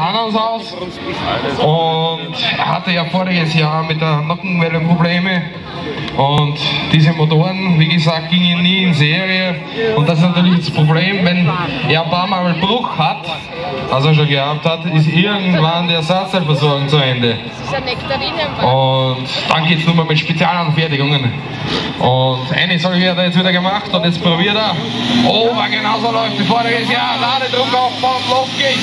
Haus und er hatte ja voriges Jahr mit der Nackenwelle Probleme und diese Motoren, wie gesagt, gingen nie in Serie und das ist natürlich das Problem, wenn er ein paar Mal einen Bruch hat, was er schon gehabt hat, ist irgendwann die Ersatzteilversorgung zu Ende und dann geht es nur mal mit Spezialanfertigungen und eine Sache hat er jetzt wieder gemacht und jetzt probiert er, weil genauso läuft wie voriges Jahr, Ladedruck aufbauen, los geht's!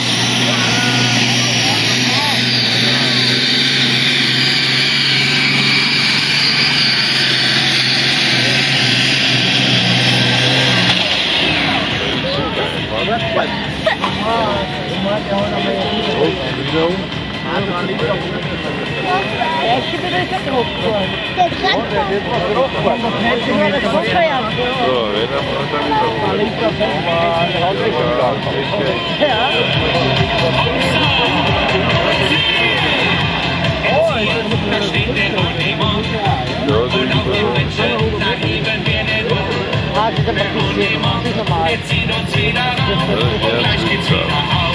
Wir ziehen uns wieder rauf und gleich geht's wieder auf.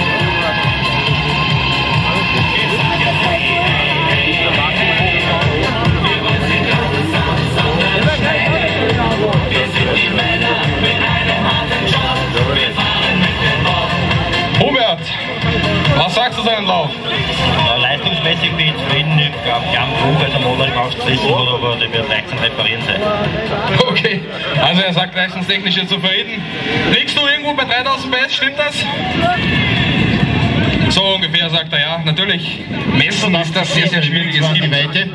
Wir sagen hey, wir wollen sie langsam schnell. Wir sind die Männer mit einem harten Job. Wir fahren mit dem Bob. Hubert, was sagst du zu deinem Lauf? Ja, leistungsmäßig bin ich zufrieden. Ich glaube, die haben Flug, also Motor ist ausgeschlossen, aber der wird leicht zum Reparieren sein. Okay, also er sagt leistungstechnisch jetzt zufrieden. Liegst du irgendwo bei 3000 PS, stimmt das? So ungefähr sagt er, ja. Natürlich, messen ist das sehr, sehr schwieriges Gebiet.